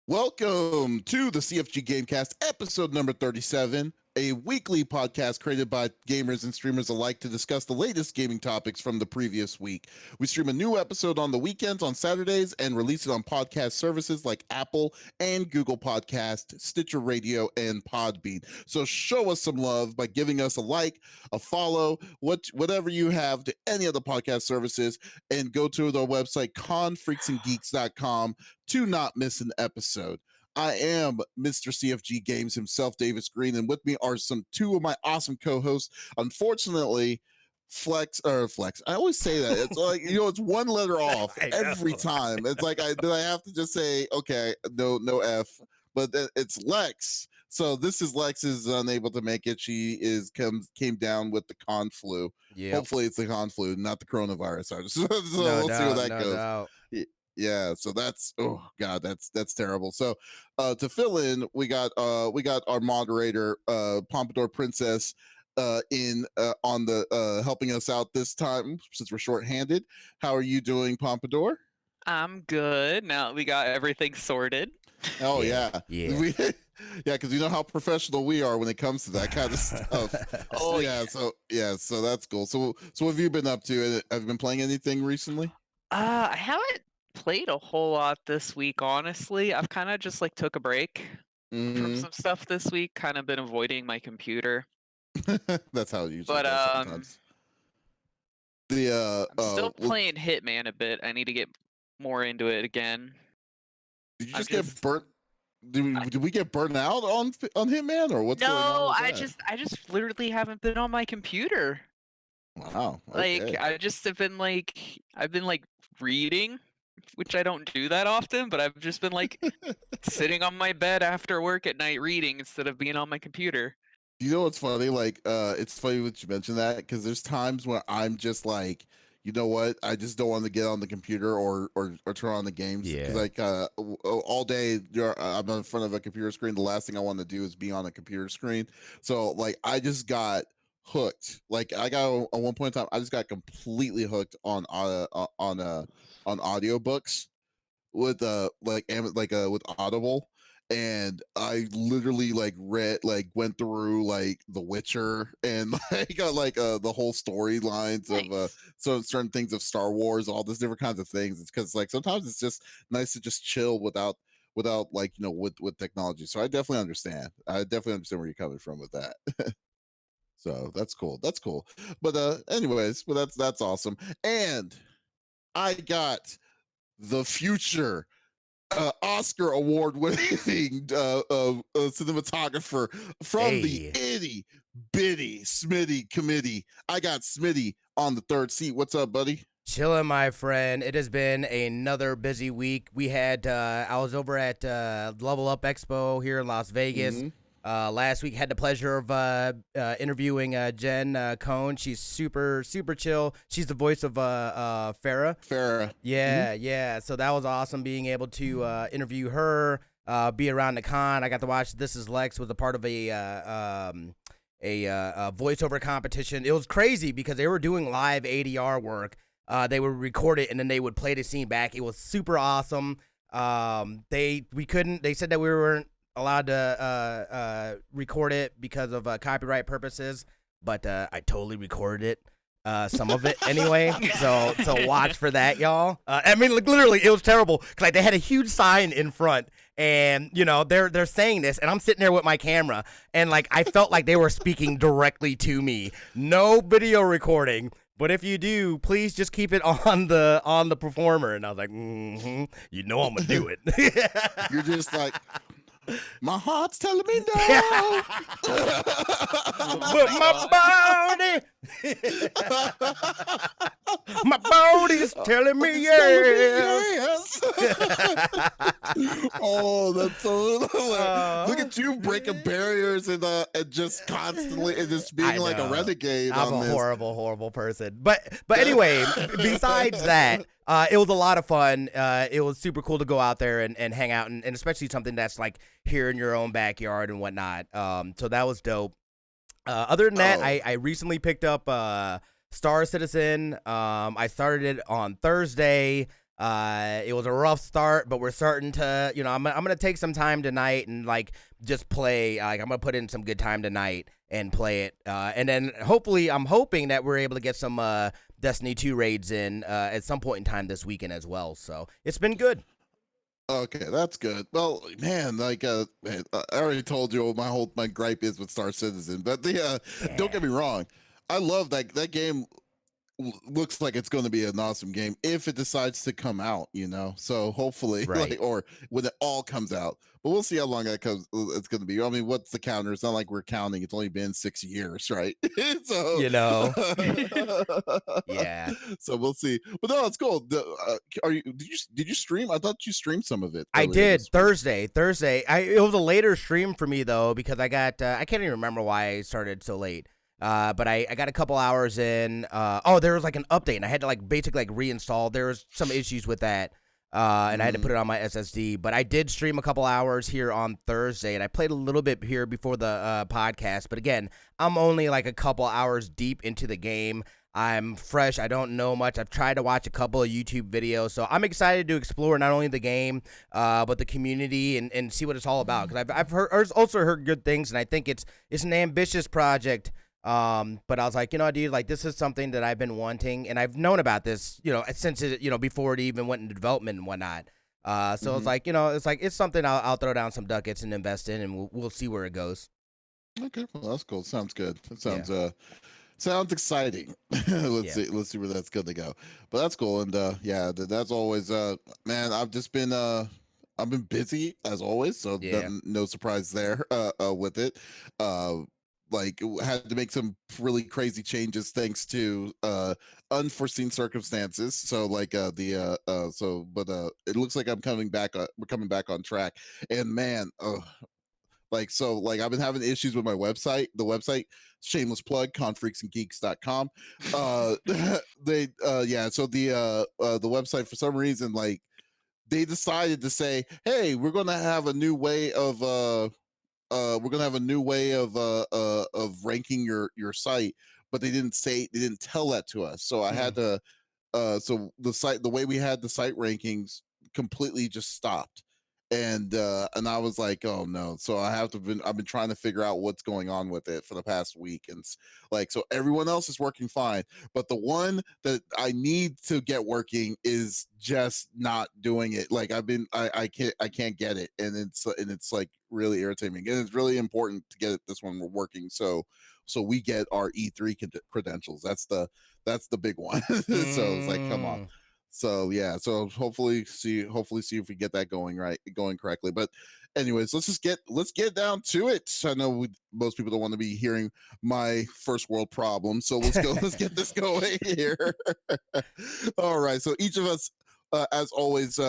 Welcome to the CFG Gamecast, episode number 37, a weekly podcast created by gamers and streamers alike to discuss the latest gaming topics from the previous week. We stream a new episode on the weekends on Saturdays and release it on podcast services like Apple and Google Podcast, Stitcher Radio, and Podbean. So show us some love by giving us a like, a follow, whatever you have to any of the podcast services, and go to the website confreaksandgeeks.com to not miss an episode. I am Mr. CFG Games himself, Davis Green, and with me are two of my awesome co-hosts. Unfortunately, Flex. I always say that. It's like, it's one letter off every time. It's like I have to just say, okay, no F, but it's Lex. So this is Lex is unable to make it. She came down with the con flu. Yep. Hopefully it's the con flu, not the coronavirus. So we'll see where that goes. Yeah, so that's that's terrible. So to fill in, we got our moderator Pompadour Princess on the helping us out this time since we're shorthanded. How are you doing, Pompadour? I'm good. Now we got everything sorted. Oh yeah. Yeah, because you know how professional we are when it comes to that kind of stuff. So that's cool. So what have you been up to? Have you been playing anything recently? I haven't played a whole lot this week, honestly. I've kind of just took a break from some stuff this week. Kind of been avoiding my computer. That's how it usually goes sometimes. I'm still playing Hitman a bit. I need to get more into it again. Did you just get burnt? Did we get burnt out on Hitman, or what's going on? No, I just literally haven't been on my computer. Wow. Okay. I just have been I've been reading, which I don't do that often, but I've just been sitting on my bed after work at night reading instead of being on my computer. You know what's funny? It's funny that you mentioned that, because there's times where I'm just you know what? I just don't want to get on the computer or turn on the games. Yeah. All day I'm in front of a computer screen. The last thing I want to do is be on a computer screen. So I just got hooked. At one point in time, I just got completely hooked on audiobooks with with Audible. And I literally went through The Witcher and got the whole storylines of certain things of Star Wars, all these different kinds of things. It's because sometimes it's just nice to just chill without with technology. So I definitely understand. I definitely understand where you're coming from with that. So that's cool. That's cool. But anyways, that's awesome. And I got the future Oscar award-winning cinematographer from the itty bitty Smitty committee. I got Smitty on the third seat. What's up, buddy? Chilling, my friend. It has been another busy week. We had I was over at Level Up Expo here in Las Vegas. Mm-hmm. Last week had the pleasure of interviewing Jen Cohn. She's super chill. She's the voice of Farrah. Yeah, mm-hmm. Yeah. So that was awesome being able to interview her, be around the con. I got to watch This Is Lex, was a part of a voiceover competition. It was crazy because they were doing live ADR work. They would record it and then they would play the scene back. It was super awesome. They said that we weren't allowed to record it because of copyright purposes, but I totally recorded it, some of it anyway. So watch for that, y'all. I mean, literally, it was terrible because they had a huge sign in front, and they're saying this, and I'm sitting there with my camera, and I felt like they were speaking directly to me. No video recording. But if you do, please just keep it on the performer. And I was like, I'm gonna do it. You're just my heart's telling me no. But my body's telling me yes. Oh, that's so look at you breaking barriers and just constantly and just being a renegade. I'm a horrible person. But anyway, besides that, it was a lot of fun. It was super cool to go out there and hang out, and especially something that's here in your own backyard and whatnot. So that was dope. Other than that, I recently picked up Star Citizen. I started it on Thursday. It was a rough start, but we're starting to, I'm gonna take some time tonight and like just play. Like I'm gonna put in some good time tonight and play it, and then hopefully, I'm hoping that we're able to get some Destiny 2 raids in at some point in time this weekend as well. So it's been good. Okay, that's good. Well, man, like man, I already told you what my gripe is with Star Citizen, but don't get me wrong, I love that game. Looks like it's going to be an awesome game if it decides to come out, so hopefully Right. like, or when it all comes out, but we'll see how long it's going to be. I mean, what's the counter? It's not like we're counting. It's only been 6 years, right? So Yeah. so we'll see, but no, it's cool. Did you stream? I thought you streamed some of it I earlier did this week. Thursday. It was a later stream for me though because I got I can't even remember why I started so late. But I got a couple hours in. There was like an update, and I had to like basically like reinstall. There was some issues with that, and I had to put it on my SSD. But I did stream a couple hours here on Thursday, and I played a little bit here before the podcast. But again, I'm only like a couple hours deep into the game. I'm fresh. I don't know much. I've tried to watch a couple of YouTube videos, so I'm excited to explore not only the game, but the community and see what it's all about. Because I've also heard good things, and I think it's an ambitious project. But I was like, dude, like this is something that I've been wanting, and I've known about this, since it, before it even went into development and whatnot. So it's like, it's something I'll throw down some ducats and invest in, and we'll see where it goes. Okay, well that's cool. Sounds good. That sounds sounds exciting. Let's see where that's going to go. But that's cool, and that's always man. I've been busy as always, so no surprise there with it. Like had to make some really crazy changes thanks to unforeseen circumstances. So like but it looks like I'm coming back. We're coming back on track, and man, I've been having issues with my website. The website, shameless plug, confreaksandgeeks.com. The website for some reason, like they decided to say, hey, we're gonna have a new way of ranking your site, but they didn't tell that to us. So I had to so the way we had the site rankings completely just stopped, and I was like, oh no. So I've been trying to figure out what's going on with it for the past week, and so everyone else is working fine, but the one that I need to get working is just not doing it. Like I can't get it, and it's like really irritating me, and it's really important to get this one working, so we get our E3 credentials. That's the big one. So it's like, come on. So so hopefully see if we get that going correctly. But anyways, let's get down to it. I know most people don't want to be hearing my first world problem, so let's get this going here. All right, so each of us, as always,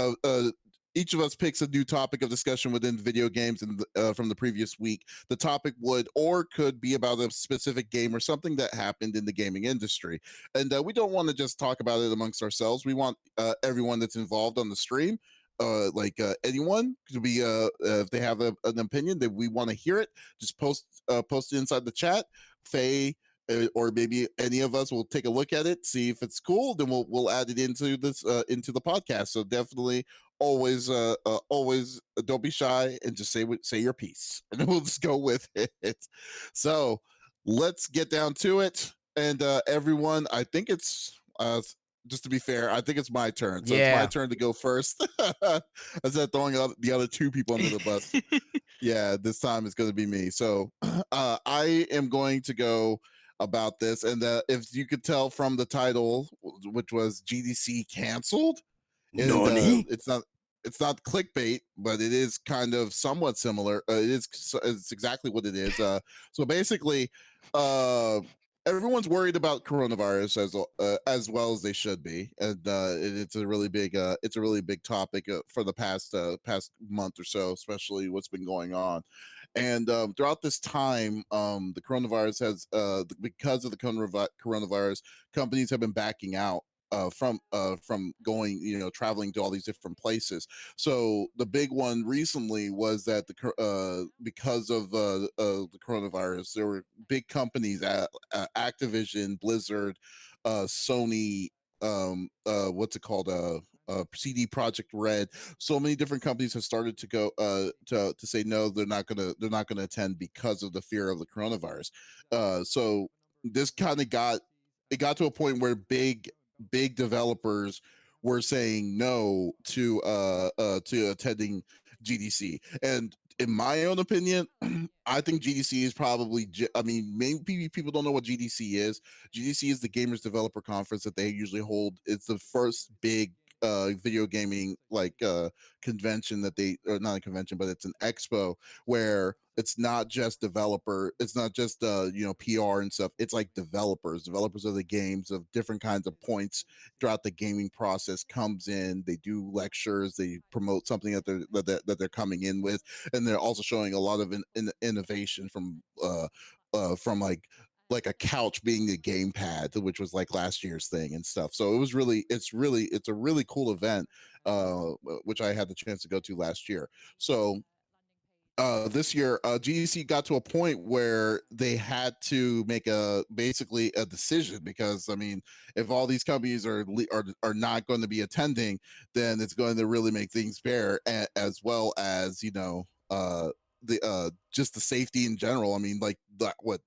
each of us picks a new topic of discussion within video games and from the previous week. The topic would or could be about a specific game or something that happened in the gaming industry. And we don't want to just talk about it amongst ourselves. We want everyone that's involved on the stream, anyone could be if they have an opinion that we want to hear it, just post it inside the chat. Faye, or maybe any of us will take a look at it, see if it's cool, then we'll add it into into the podcast. So definitely always don't be shy and just say your piece, and then we'll just go with it. So let's get down to it. And everyone, I think it's just to be fair, I think it's my turn. So it's my turn to go first. Instead of throwing the other two people under the bus. Yeah, this time it's going to be me. So I am going to go about this. And if you could tell from the title, which was GDC canceled, and it's not clickbait, but it is kind of somewhat similar. It's exactly what it is. So basically, everyone's worried about coronavirus as well as they should be, and it's a really big topic for the past month or so, especially what's been going on. And throughout this time, the coronavirus has because of the coronavirus, companies have been backing out from going, traveling to all these different places. So the big one recently was that because of the coronavirus, there were big companies, Activision, Blizzard, Sony, what's it called, CD Project Red. So many different companies have started to go to say no, they're not gonna attend because of the fear of the coronavirus. So this kind of got to a point where big developers were saying no to attending GDC. And in my own opinion, I think GDC is probably. I mean, maybe people don't know what GDC is. GDC is the Gamers Developer Conference that they usually hold. It's the first big video gaming convention that they, or not a convention, but it's an expo where it's not just it's not just PR and stuff. It's like developers of the games of different kinds of points throughout the gaming process comes in. They do lectures, they promote something that they're coming in with, and they're also showing a lot of innovation from like a couch being a gamepad, which was like last year's thing and stuff. So it's a really cool event, which I had the chance to go to last year. So this year, GDC got to a point where they had to make basically a decision, because I mean, if all these companies are not going to be attending, then it's going to really make things bare, as well as the just the safety in general. I mean, like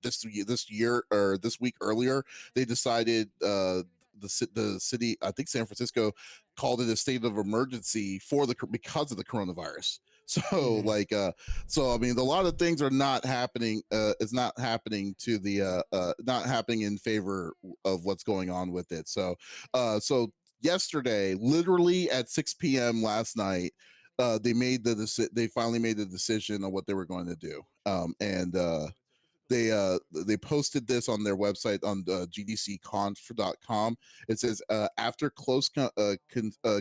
this year or this week earlier, they decided the city, I think San Francisco, called it a state of emergency because of the coronavirus. So so I mean, a lot of things are not happening. It's not happening to the not happening in favor of what's going on with it. So yesterday, literally at 6 p.m. last night, they finally made the decision on what they were going to do. And they posted this on their website on gdcconf.com. It says, after close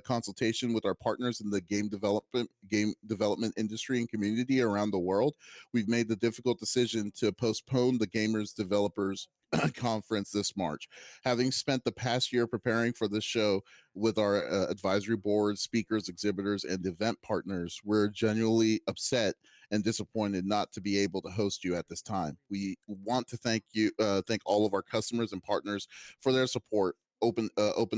consultation with our partners in the game development industry and community around the world, we've made the difficult decision to postpone the Gamers Developers conference this March. Having spent the past year preparing for this show with our advisory board, speakers, exhibitors, and event partners, we're genuinely upset and disappointed not to be able to host you at this time. We want to thank all of our customers and partners for their support, open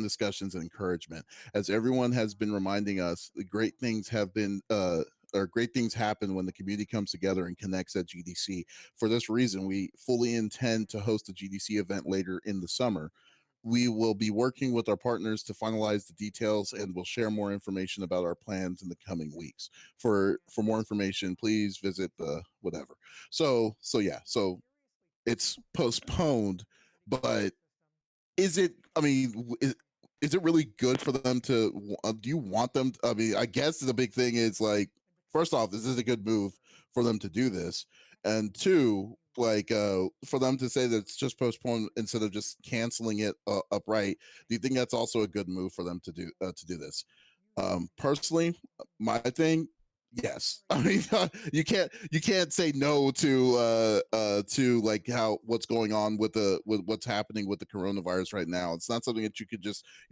discussions, and encouragement. As everyone has been reminding us, great things happen when the community comes together and connects at GDC. For this reason, we fully intend to host a GDC event later in the summer. We will be working with our partners to finalize the details, and we'll share more information about our plans in the coming weeks. For more information, please visit the whatever. So it's postponed, but is it? I mean, is it really good for them to? Do you want them? I mean, I guess the big thing is, like, first off, this is a good move for them to do this, and two, like, for them to say that it's just postponed instead of just canceling it upright. Do you think that's also a good move for them to do this? Personally, my thing, yes. I mean, you can't say no to like what's going on with what's happening with the coronavirus right now. It's not something that you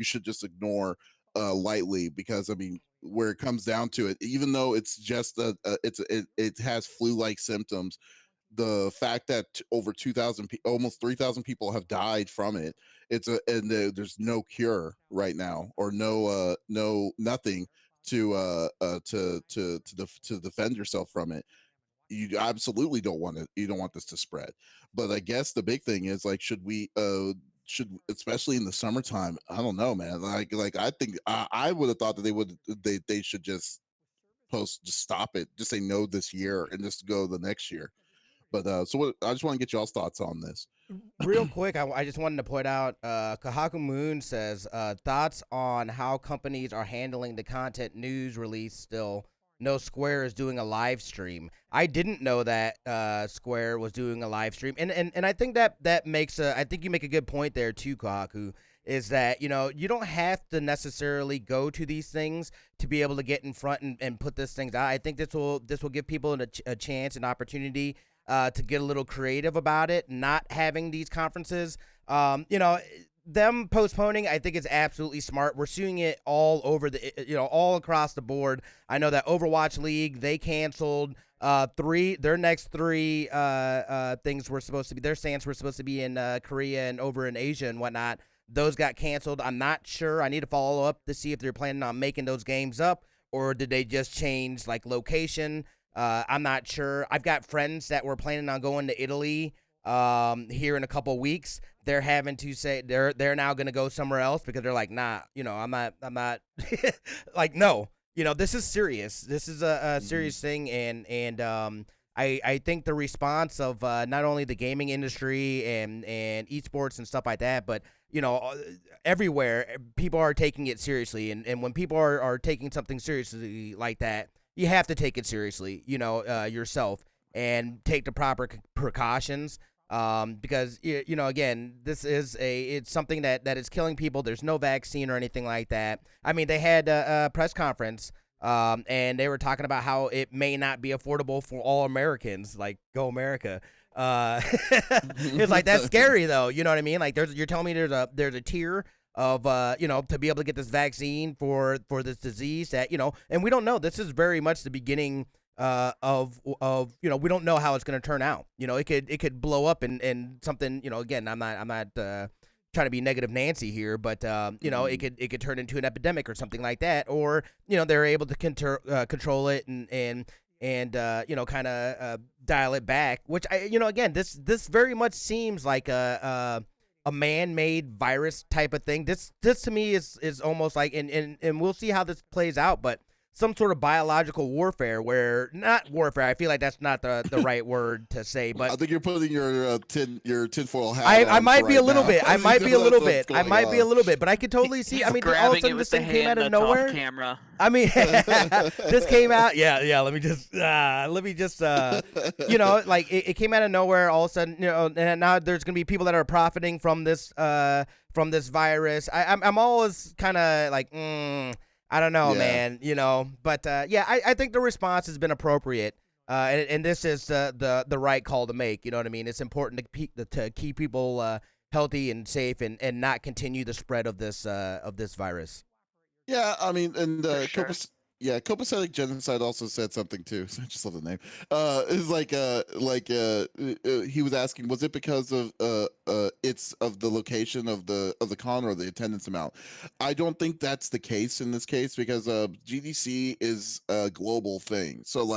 should just ignore lightly, because I mean, where it comes down to it, even though it's just it has flu-like symptoms, the fact that over 2,000 almost 3,000 people have died from it, there's no cure right now, or nothing to defend yourself from it. You absolutely don't want it. You don't want this to spread. But I guess the big thing is, like, should especially in the summertime, I don't know, man. Like I think I would have thought that they should just stop it, just say no this year and just go the next year. But I just want to get y'all's thoughts on this. Real quick, I just wanted to point out, Kahaku Moon says, thoughts on how companies are handling the content news release still. No, Square is doing a live stream. I didn't know that Square was doing a live stream. And I think that makes I think you make a good point there too, Kahaku, is that, you don't have to necessarily go to these things to be able to get in front and put these things out. I think this will give people a chance, an opportunity to get a little creative about it, not having these conferences. Them postponing, I think, is absolutely smart. We're seeing it all over all across the board. I know that Overwatch League, they canceled their next three things were supposed to be, their stands were supposed to be in Korea and over in Asia and whatnot. those got canceled. I'm not sure. I need to follow up to see if they're planning on making those games up, or did they just change like location? I'm not sure. I've got friends that were planning on going to Italy here in a couple weeks. They're having to say they're now going to go somewhere else because they're like, nah, I'm not like, no, this is serious. This is a serious thing. And I think the response of not only the gaming industry and esports and stuff like that, but everywhere people are taking it seriously. And when people are taking something seriously like that, you have to take it seriously, yourself, and take the proper precautions. Because again, it's something that is killing people. There's no vaccine or anything like that. I mean, they had a press conference, and they were talking about how it may not be affordable for all Americans. Like, go America. It's like, that's scary though. You know what I mean? Like, you're telling me there's a tier of to be able to get this vaccine for this disease that and we don't know. This is very much the beginning of we don't know how it's going to turn out. It could blow up and something. Again, I'm not trying to be negative Nancy here, but it could turn into an epidemic or something like that, or they're able to control it and kind of dial it back. Which again, this very much seems like a man-made virus type of thing. This to me is almost like and we'll see how this plays out, but some sort of biological warfare, where not warfare. I feel like that's not the right word to say, but I think you're putting your tinfoil hat. I on might for be right a little now. bit. I might be a little bit. That's I might going be a on. little bit, but I could totally see. I mean, all of a Grabbing it sudden with this the thing came out hand of that's off nowhere. camera. I mean, this came out. Yeah. Let me just like it came out of nowhere. All of a sudden, and now there's gonna be people that are profiting from this virus. I'm always kind of like, I don't know, man. But I think the response has been appropriate. And this is the right call to make. You know what I mean? It's important to keep people healthy and safe and not continue the spread of this virus. Yeah, I mean, and For sure. copacetic genocide also said something too. I just love the name. It's he was asking, was it because of it's of the location of the con or the attendance amount? I don't think that's the case in this case, because GDC is a global thing. So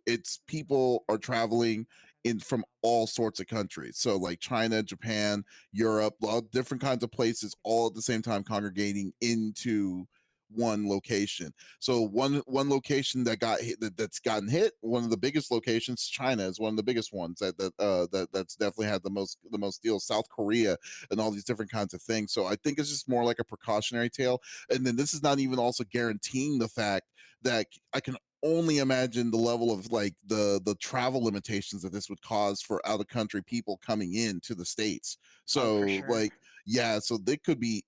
it's people are traveling in from all sorts of countries. So like China, Japan, Europe, all different kinds of places, all at the same time congregating into one location. So one location that got hit, that's gotten hit, one of the biggest locations, China is one of the biggest ones that's definitely had the most deals. South Korea and all these different kinds of things. So I think it's just more like a precautionary tale. And then this is not even also guaranteeing the fact that I can only imagine the level of like the travel limitations that this would cause for out of country people coming in to the States. So for sure. like, yeah, so it could be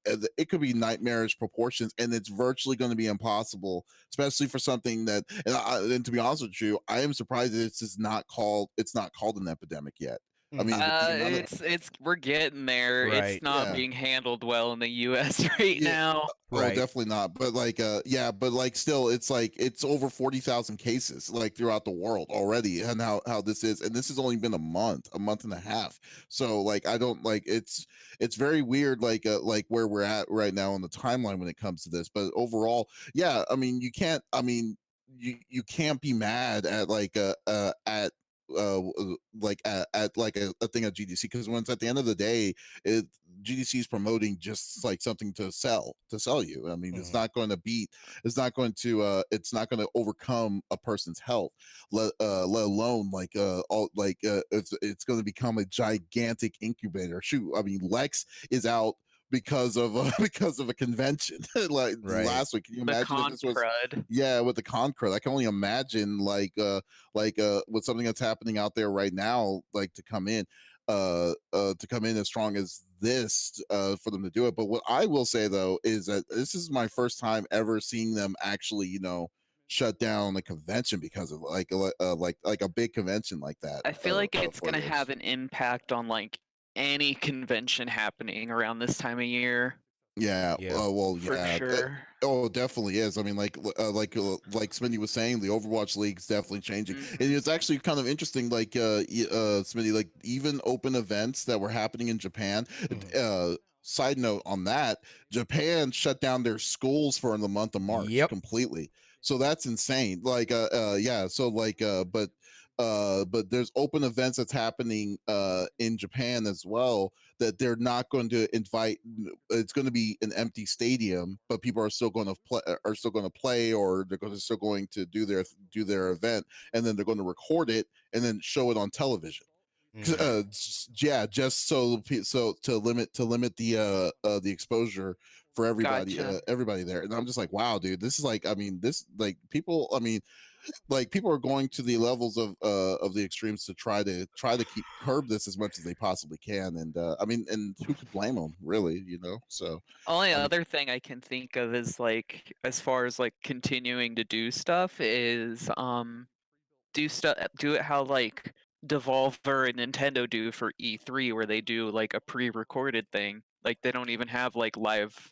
nightmarish proportions, and it's virtually going to be impossible, especially for something that. And to be honest with you, I am surprised that it's not called an epidemic yet. I mean, We're getting there. Right, It's not yeah. being handled well in the U.S. right now. Right. Oh, definitely not. But still, it's like it's over 40,000 cases like throughout the world already, and how this is, and this has only been a month and a half. So like, I don't like it's very weird, like where we're at right now on the timeline when it comes to this. But overall, yeah, I mean, you can't be mad at a thing at GDC, because when it's at the end of the day, GDC is promoting just like something to sell you. I mean, it's not going to overcome a person's health, let alone it's going to become a gigantic incubator. Shoot, I mean, Lex is out because of a convention like Right. last week. Can you The imagine if con this was crud. with the con crud? I can only imagine with something that's happening out there right now, like to come in as strong as this for them to do it. But what I will say though is that this is my first time ever seeing them actually shut down a convention because of like a big convention like that. I feel like it's for gonna this. have an impact on like any convention happening around this time of year. Yeah. Yeah. Well, For yeah. sure. Oh, it definitely is. I mean, like Smitty was saying, the Overwatch League's definitely changing, and Mhm. it's actually kind of interesting. Smitty, like even open events that were happening in Japan. Mhm. Side note on that, Japan shut down their schools for the month of March Yep. completely. So that's insane. Yeah. So but there's open events that's happening in Japan as well that they're not going to invite. It's going to be an empty stadium, but people are still going to play, or still going to do their event, and then they're going to record it and then show it on television. Mhm. Yeah, just so to limit the exposure for Gotcha. everybody there. And I'm just like, wow, dude, this is like, I mean, this like people, I mean, like people are going to the levels of the extremes to try to keep curb this as much as they possibly can. And I mean, and who could blame them, really? So Only I mean, other thing I can think of is like as far as like continuing to do stuff is do it how like Devolver and Nintendo do for E3 where they do like a pre-recorded thing. Like they don't even have like live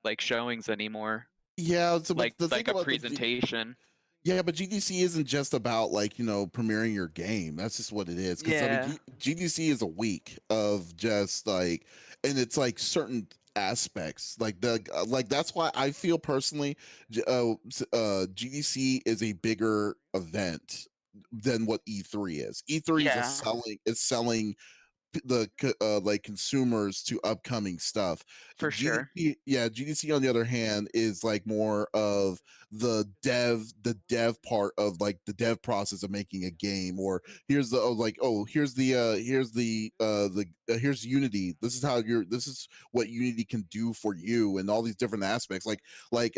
like showings anymore. yeah. So, but the thing Like a about presentation. yeah, but GDC isn't just about like premiering your game. That's just what it is. Because I mean, Yeah. GDC is a week of just like, and it's like certain aspects like that's why I feel personally GDC is a bigger event than what E3 is. E3 is Yeah, selling like consumers to upcoming stuff. for sure. GDC on the other hand is like more of the dev part of like the dev process of making a game. Or here's the here's Unity. This is what Unity can do for you, and all these different aspects. Like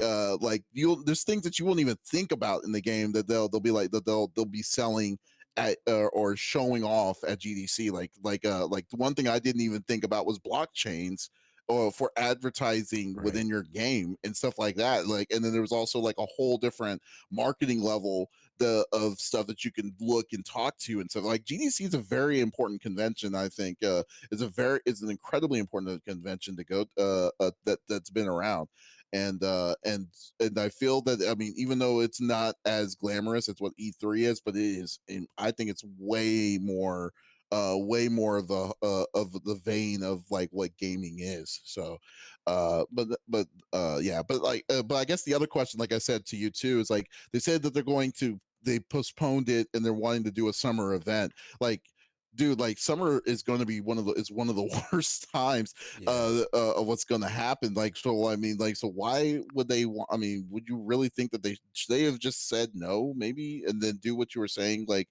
you'll there's things that you won't even think about in the game that they'll be like that they'll be selling at or showing off at GDC. Like the one thing I didn't even think about was blockchains or for advertising Right. within your game and stuff like that. Like, and then there was also like a whole different marketing level of stuff that you can look and talk to and stuff. Like GDC is a very important convention. I think is an incredibly important convention to go that's been around. And I feel that, I mean, even though it's not as glamorous as what E3 is, but it is, and I think it's way more of the vein of like what gaming is. So yeah, but I guess the other question, like I said to you too, is like they said that they postponed it and they're wanting to do a summer event. Like, dude, like summer is going to be one of the worst times Yeah. of what's going to happen. Like, so I mean, like, so why would they want? I mean, would you really think that should they have just said no, maybe, and then do what you were saying? Like,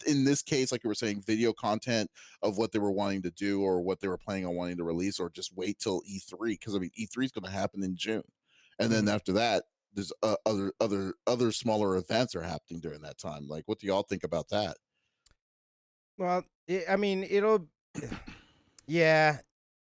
in this case, like you were saying, video content of what they were wanting to do or what they were planning on wanting to release, or just wait till E3, because I mean, E3 is going to happen in June, and then Mhm. after that, there's other smaller events are happening during that time. Like, what do y'all think about that? Well, I mean, it'll. Yeah,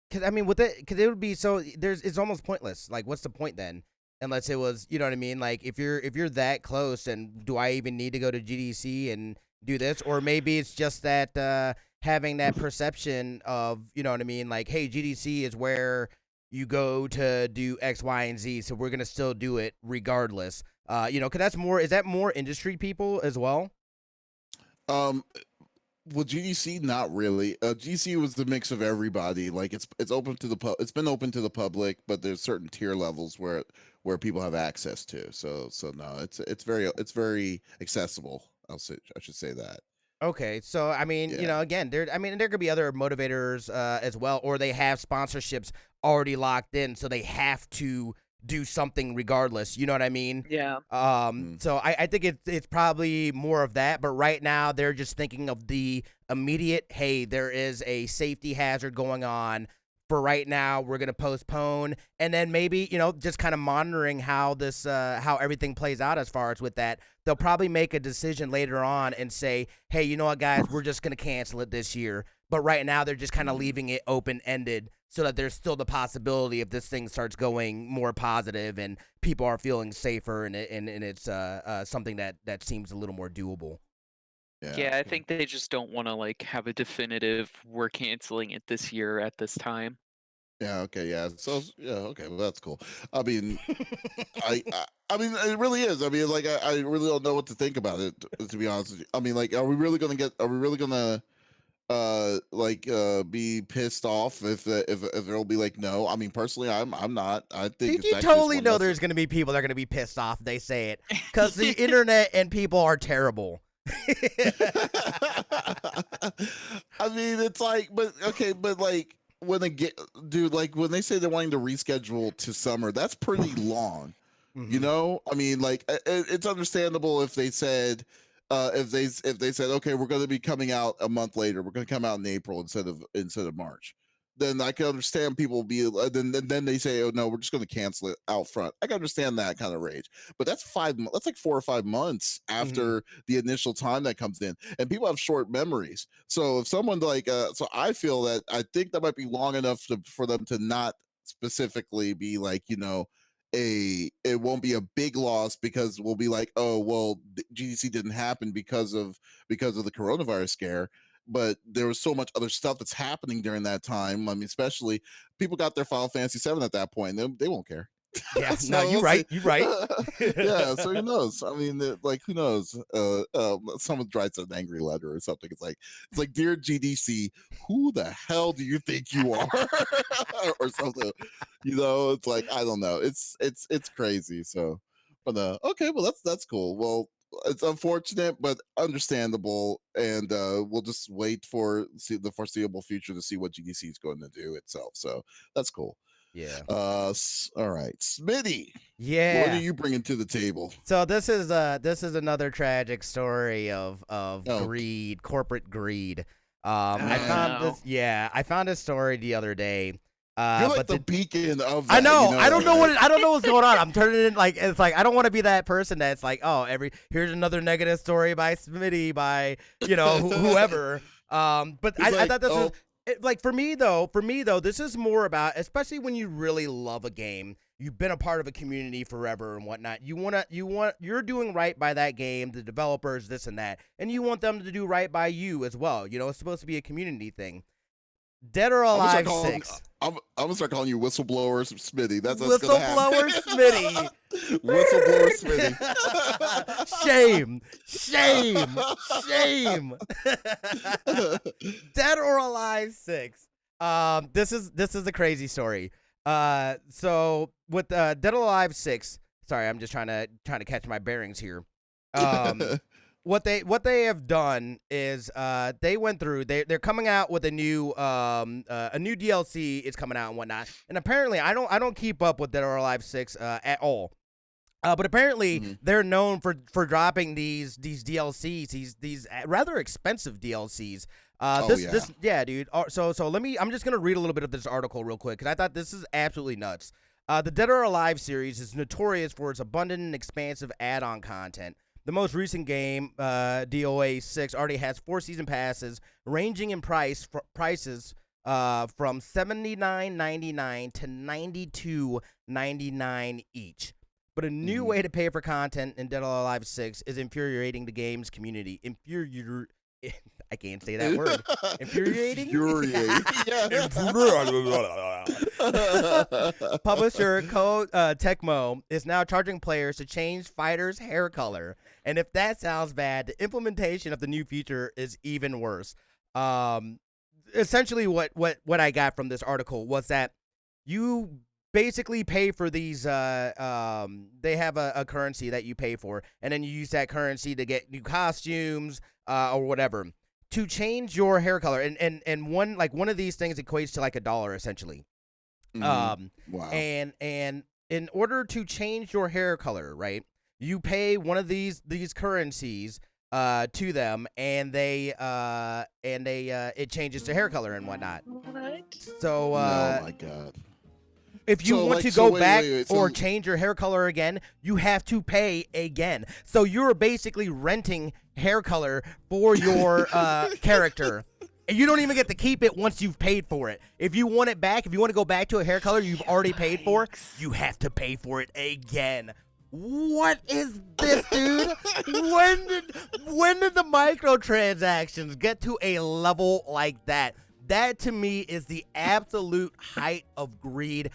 because I mean, with it, because it would be so. It's almost pointless. Like, what's the point then? Unless it was, you know what I mean. Like, if you're that close, and do I even need to go to GDC and do this? Or maybe it's just that having that perception of, you know what I mean. Like, hey, GDC is where you go to do X, Y, and Z. So we're gonna still do it regardless. Because that's more. Is that more industry people as well? Um, well, GDC, not really. GDC was the mix of everybody. Like it's open to the it's been open to the public, but there's certain tier levels where people have access to. So no, it's very accessible. I should say that. Okay, so I mean, Yeah. again, there could be other motivators as well, or they have sponsorships already locked in, so they have to do something regardless. You know what I mean? Yeah. Mm. So I think it's probably more of that, but right now they're just thinking of the immediate. Hey, there is a safety hazard going on. For right now, we're gonna postpone, and then maybe just kind of monitoring how this how everything plays out as far as with that. They'll probably make a decision later on and say, hey, you know what, guys, we're just gonna cancel it this year. But right now, they're just kind of Mm. leaving it open ended so that there's still the possibility if this thing starts going more positive and people are feeling safer and it's something that seems a little more doable. Yeah. Yeah, I think they just don't want to like have a definitive we're canceling it this year at this time. Yeah. Okay. Yeah. So yeah. Okay. Well, that's cool. I mean, I mean, it really is. I mean, like, I really don't know what to think about it. To be honest with you, I mean, like, are we really gonna get? Are we really gonna be pissed off if there'll be like no? I mean, personally, I'm not. I think You it's actually just totally one know less. there's going to be people that are going to be pissed off if they say it because the internet and people are terrible. I mean, it's like, but okay, but like when they get, dude, like when they say they're wanting to reschedule to summer, that's pretty long. You Mhm. know, I mean, like it's understandable if they said, if they said, okay, we're going to be coming out a month later, we're going to come out in April instead of March. Then I can understand people be then they say, oh no, we're just going to cancel it out front. I can understand that kind of rage, but that's that's like 4 or 5 months Mhm. after the initial time that comes in, and people have short memories. So if someone like, so I feel that I think that might be long enough for them to not specifically be like, it won't be a big loss because we'll be like, oh well, GDC didn't happen because of the coronavirus scare, but there was so much other stuff that's happening during that time. I mean, especially people got their Final Fantasy 7 at that point. They won't care. Yeah, no, So you we'll see. right. You right. Yeah, so who knows? I mean, like, who knows? Someone writes an angry letter or something. It's like, dear GDC, who the hell do you think you are, or something? It's like, I don't know. It's crazy. So, but okay, well that's cool. Well, it's unfortunate but understandable, and we'll just wait for see the foreseeable future to see what GDC is going to do itself. So that's cool. Yeah. All right, Smitty, what are Yeah. you bringing to the table? So this is another tragic story of Oh, greed, corporate greed. I Oh man, found no. this. Yeah, I found this story the other day. you're like But the beacon of I that. know. I don't know Like, I don't know what's going on. I'm turning it like it's like I don't want to be that person that's like, oh, here's another negative story by Smitty by whoever. But it's I like, thought this was oh, like for me though, this is more about especially when you really love a game. You've been a part of a community forever and whatnot. You're doing right by that game, the developers, this and that, and you want them to do right by you as well. It's supposed to be a community thing. Dead or I'm gonna start Alive calling. 6. I'm gonna start calling you whistleblower Smitty. That's gonna happen. Whistleblower Smitty. Whistleblower Smitty. Shame. Shame. Shame. Dead or Alive 6. This is a crazy story. So with Dead or Alive 6, sorry, I'm just trying to catch my bearings here. What they have done is they went through they're coming out with a new DLC is coming out and whatnot, and apparently I don't keep up with Dead or Alive 6 at all. But apparently Mhm. they're known for dropping these DLCs, these rather expensive DLCs. Yeah, dude. So I'm just gonna read a little bit of this article real quick because I thought this is absolutely nuts. The Dead or Alive series is notorious for its abundant and expansive add-on content. The most recent game, DOA 6, already has 4 season passes, ranging in prices from $79.99 to $92.99 each. But a new way to pay for content in Dead or Alive 6 is infuriating the game's community. I can't say that word. Infuriating? Infuriating. Yeah. Publisher Tecmo is now charging players to change fighters' hair color. And if that sounds bad, the implementation of the new feature is even worse. Essentially, what I got from this article was that you basically pay for these. They have a currency that you pay for, and then you use that currency to get new costumes or whatever to change your hair color. And one of these things equates to like $1 essentially. Wow. And in order to change your hair color, right, you pay one of these currencies to them, and they it changes to hair color and whatnot. So Oh my god. if you So, want like, to so go wait, back wait, or so- change your hair color again, you have to pay again. So you're basically renting hair color for your character. And you don't even get to keep it once you've paid for it. If you want it back, if you want to go back to a hair color you've already paid for, you have to pay for it again. What is this, dude? When did the microtransactions get to a level like that? That to me is the absolute height of greed.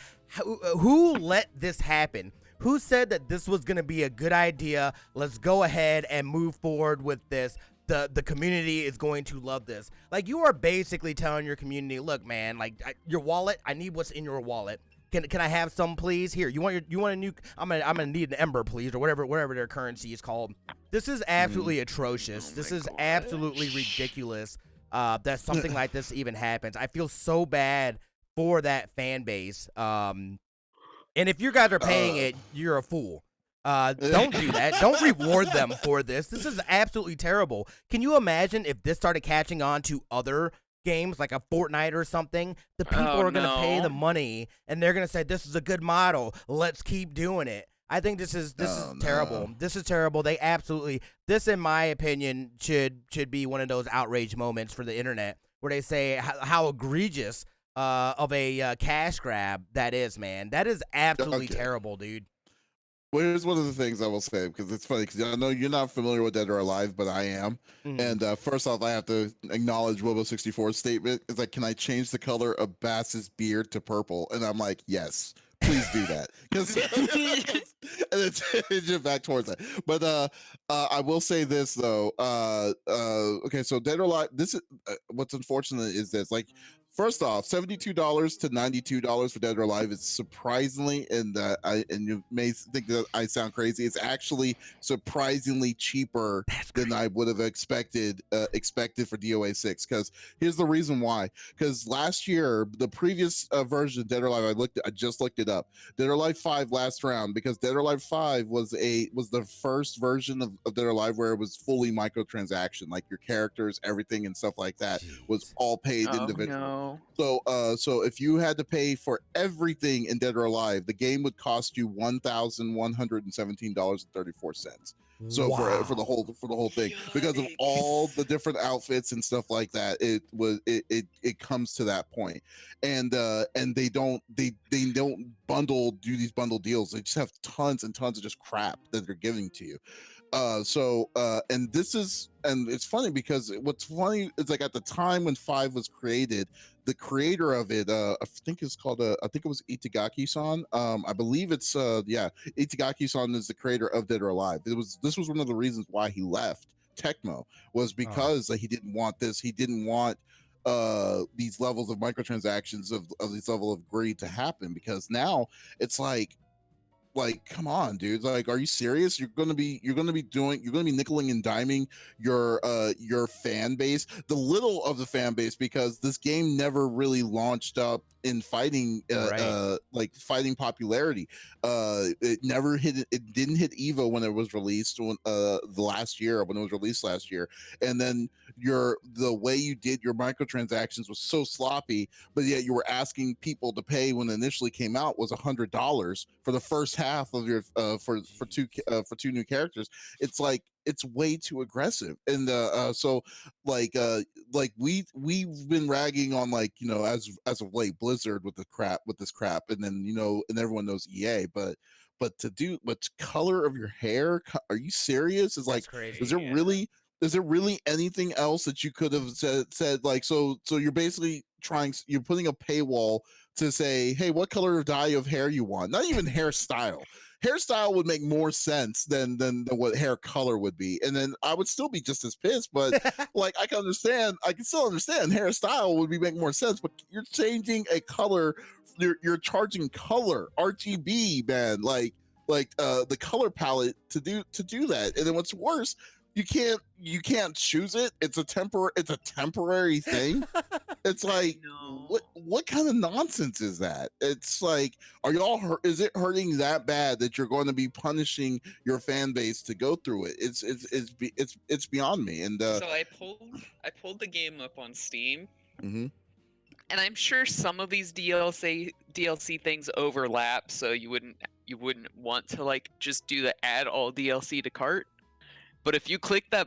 Who let this happen? Who said that this was going to be a good idea? Let's go ahead and move forward with this. The community is going to love this. Like, you are basically telling your community, look, man, like, your wallet, I need what's in your wallet. Can I have some, please? Here, you want a new? I'm gonna need an ember, please, or whatever their currency is called. This is absolutely atrocious. This is absolutely ridiculous. That something like this even happens. I feel so bad for that fan base. And if you guys are paying it, you're a fool. Don't do that. Don't reward them for this. This is absolutely terrible. Can you imagine if this started catching on to other games like a Fortnite or something? The people are going to pay the money and they're going to say, this is a good model. Let's keep doing it. I think this is terrible. This is terrible. They absolutely, this in my opinion should be one of those outrage moments for the internet where they say how egregious of a cash grab that is, man. That is absolutely terrible, dude. Well, here's one of the things I will say, because it's funny, because I know you're not familiar with Dead or Alive, but I am. And first off, I have to acknowledge Wobo64's statement. It's like, can I change the color of Bass's beard to purple? And I'm like, yes, please do that. And it's just back towards that. But I will say this, though. Okay, so Dead or Alive, this is what's unfortunate is this, like, first off, $72 to $92 for Dead or Alive is surprisingly, and you may think that I sound crazy, it's actually surprisingly cheaper than I would have expected for DOA 6. Because here's the reason why. Because last year, the previous version of Dead or Alive, I just looked it up. Dead or Alive 5 last round, because Dead or Alive 5 was the first version of Dead or Alive where it was fully microtransaction, like your characters, everything, and stuff like that was all paid individually. No. So if you had to pay for everything in Dead or Alive, the game would cost you $1,117.34. So for the whole thing, because of all the different outfits and stuff like that, it comes to that point. And they don't do these bundle deals. They just have tons and tons of just crap that they're giving to you. And it's funny because what's funny is, like, at the time when 5 was created, the creator of it, I think it's called, I think it was Itagaki-san. I believe it's, Itagaki-san is the creator of Dead or Alive. This was one of the reasons why he left Tecmo, was because he didn't want this. He didn't want these levels of microtransactions of this level of greed to happen, because now it's like, come on, dude, like, are you serious? You're gonna be nickeling and diming your fan base, the little of the fan base, because this game never really launched up in fighting like fighting popularity. It didn't hit Evo when it was released when it was released last year. And then the way you did your microtransactions was so sloppy, but yet you were asking people to pay when it initially came out was $100 for the first half of your for two new characters. It's like, it's way too aggressive. And so we've been ragging on, like, as of late, Blizzard with this crap, and then and everyone knows EA, but color of your hair, are you serious? It's like, crazy. Is there really anything else that you could have said, like, so you're basically you're putting a paywall to say, hey, what color of dye of hair you want? Not even hairstyle. Hairstyle would make more sense than what hair color would be, and then I would still be just as pissed. But like, I can still understand hairstyle would make more sense. But you're changing a color, you're charging color RGB, man, like the color palette to do that. And then what's worse, you can't choose it. It's a temporary thing. It's like, what kind of nonsense is that? It's like, is it hurting that bad that you're going to be punishing your fan base to go through it? It's beyond me. And so I pulled the game up on Steam. And I'm sure some of these DLC things overlap, so you wouldn't want to, like, just do the add all DLC to cart. But if you click I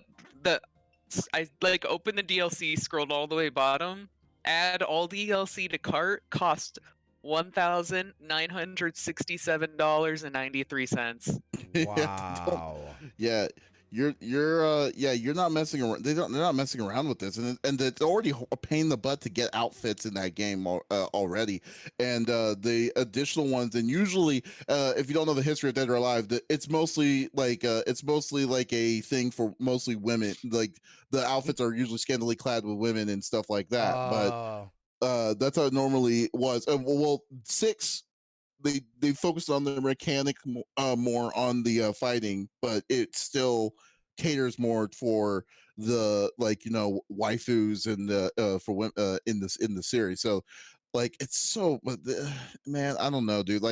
open the DLC, scrolled all the way bottom, add all DLC to cart, cost $1,967.93. Wow. Yeah. you're not messing around. They're not messing around with this, and it's already a pain in the butt to get outfits in that game already, and the additional ones. And usually, if you don't know the history of Dead or Alive, it's mostly like a thing for mostly women. Like the outfits are usually scantily clad with women and stuff like that. But Oh. that's how it normally was. Well, 6, they focused on the mechanic more on the fighting, but it still caters more for the waifus and the for in the series. So like it's so, but man, I don't know, dude.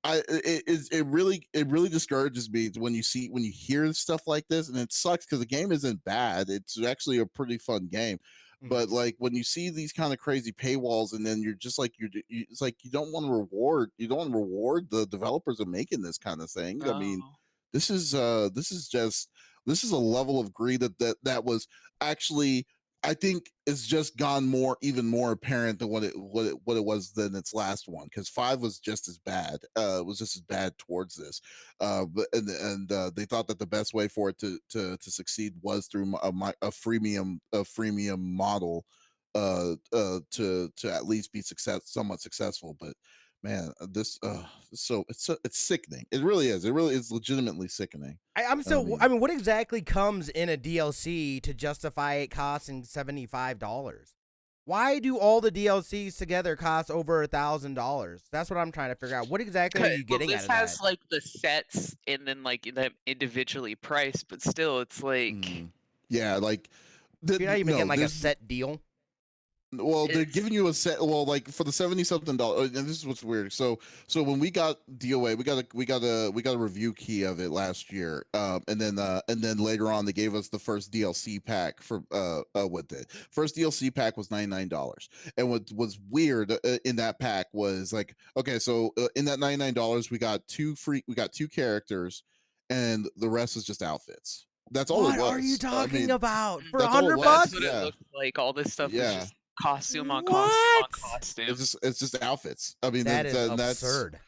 It really discourages me when you hear stuff like this, and it sucks because the game isn't bad. It's actually a pretty fun game. But like when you see these kind of crazy paywalls, and then you're just like it's like you don't want to reward the developers of making this kind of thing. I mean, Oh. this is a level of greed that was actually, I think, is just gone even more apparent than what it was than its last one, because 5 was just as bad. It was just as bad towards this, but they thought that the best way for it to succeed was through a freemium model, to at least be somewhat successful. But man, it's sickening. It really is. It really is legitimately sickening. I mean, what exactly comes in a DLC to justify it costing $75? Why do all the DLCs together cost over $1,000? That's what I'm trying to figure out. What exactly are you getting this out of that? has like the sets and then like them individually priced, but still, it's like Yeah, like You're not even getting like a this. set deal. Well, they're It's- giving you a set. Well, like for the 70 something dollars, and this is what's weird. So when we got DOA, we got a review key of it last year, and then later on they gave us the first DLC pack for with it. First DLC pack was $99, and what was weird in that pack was like, okay, so in that $99 we got two characters, and the rest is just outfits. That's all it was. What are you talking about? For that's all it $100 was. That's bucks? what it Yeah. looks like. All this stuff is Yeah. just costume on What? costume. It's just outfits. I mean, That is absurd. absurd.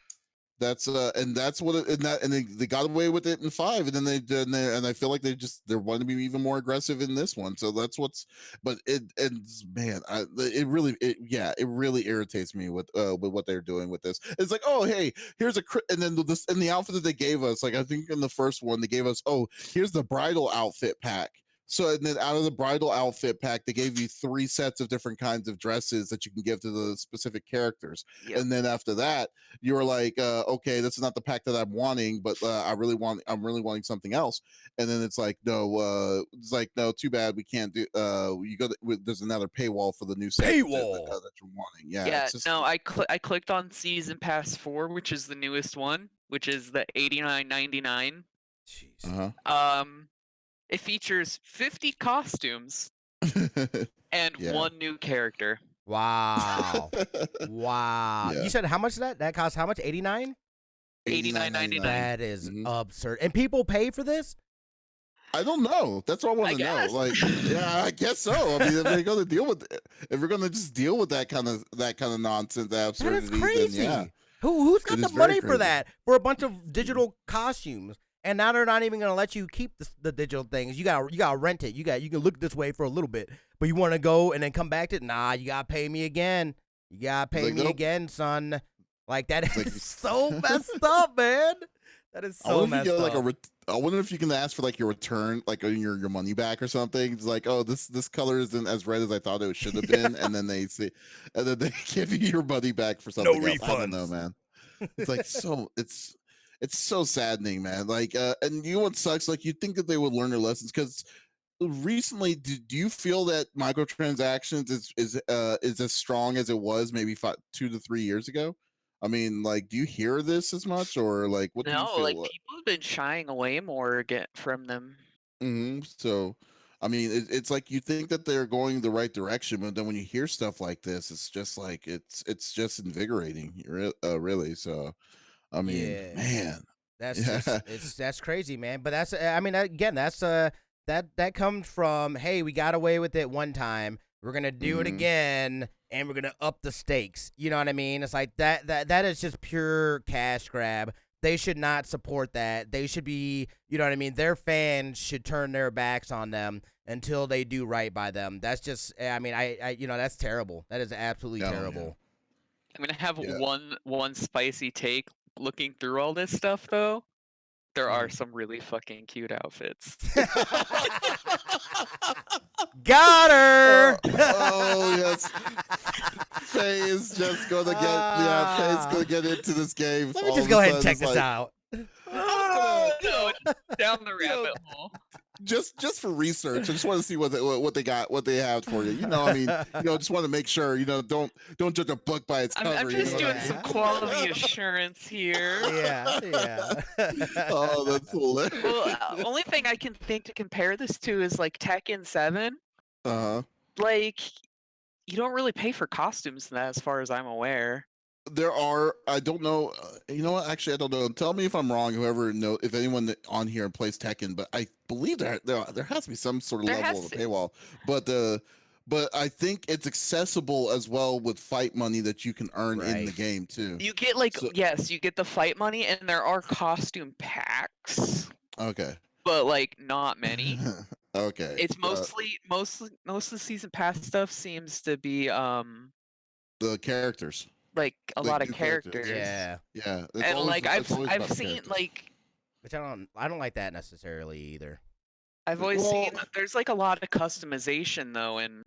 That's what it, and they got away with it in 5, and then they did, and I feel like they're wanting to be even more aggressive in this one. So that's but man, it really irritates me with what they're doing with this. It's like, oh hey, here's and then the outfit that they gave us, like I think in the first one they gave us, oh, here's the bridal outfit pack. So, and then out of the bridal outfit pack, they gave you 3 sets of different kinds of dresses that you can give to the specific characters. Yep. And then after that, you were like, okay, this is not the pack that I'm wanting, but I'm really wanting something else. And then it's like, no, too bad, we can't do. There's another paywall for the new set Paywall that you're wanting. Yeah. Yeah, It's just, no, I clicked on Season Pass 4, which is the newest one, which is the $89.99. Jeez. It features 50 costumes and Yeah. 1 new character. Wow. Wow. Yeah. You said how much is that? That costs how much? 89? $89.99. That is Mhm. absurd. And people pay for this? I don't know. That's what I want to know. guess. Like, yeah, I guess so. I mean, if they're going to deal with, if we're going to just deal with that kind of nonsense, that That absurdity, is crazy. then yeah. Who's got It the is very money for crazy. that? For a bunch of digital costumes. And now they're not even gonna let you keep the digital things. You gotta rent it. You can look this way for a little bit, but you want to go and then come back to nah. You gotta pay me again. You gotta pay like, me nope. again, son. Like that is like- so messed up, man. That is so messed up. I wonder if you can ask for like your return, like your money back or something. It's like, oh, this color isn't as red as I thought it should have been, and then they give you your money back for something else. I don't know, refunds. man. It's like it's so saddening, man. Like, and you know what sucks? Like, you'd think that they would learn their lessons, because recently, do you feel that microtransactions is as strong as it was maybe 2 to 3 years ago? I mean, like, do you hear this as much, or like, what do you No, feel? like people have been shying away more from them. So, I mean, it's like you think that they're going the right direction, but then when you hear stuff like this, it's just like it's just invigorating, really. So, I mean, Yeah. man, That's yeah. that's crazy, man. But that's I mean again, that's that comes from, hey, we got away with it one time. We're gonna do it Mhm. again, and we're gonna up the stakes. You know what I mean? It's like that is just pure cash grab. they should not support that. They should be, you know what I mean? Their fans should turn their backs on them until they do right by them. That's just, I mean, I that's terrible. That is absolutely terrible. I'm gonna have Yeah. one spicy take. Looking through all this stuff, though, there are some really fucking cute outfits. Got her. Oh yes, Faye is just gonna get Faye's gonna get into this game. Let me all just of go a ahead and sudden. check It's this like, out. No, down the rabbit hole. just for research. I just want to see what they got, what they have for you. You know, I mean, just want to make sure. Don't judge a book by its cover. I'm just doing Yeah. some quality assurance here. Yeah. Oh, that's hilarious. Well, only thing I can think to compare this to is like Tekken 7. Uh-huh. Like, you don't really pay for costumes in that, as far as I'm aware. There are, I don't know, you know what, actually I don't know, tell me if I'm wrong, whoever know, if anyone on here plays Tekken, but I believe there has to be some sort of There level has of a paywall, but I think it's accessible as well with fight money that you can earn in the Right. game too. You get like, So- yes, you get the fight money, and there are costume packs, Okay. but like not many. Okay. It's most of the season pass stuff seems to be The characters. like a Like lot of new characters. characters. Yeah. Yeah. It's And always- like it's always I've about the seen characters. like Which I don't like that necessarily either. I've always seen Well- there's like a lot of customization though, and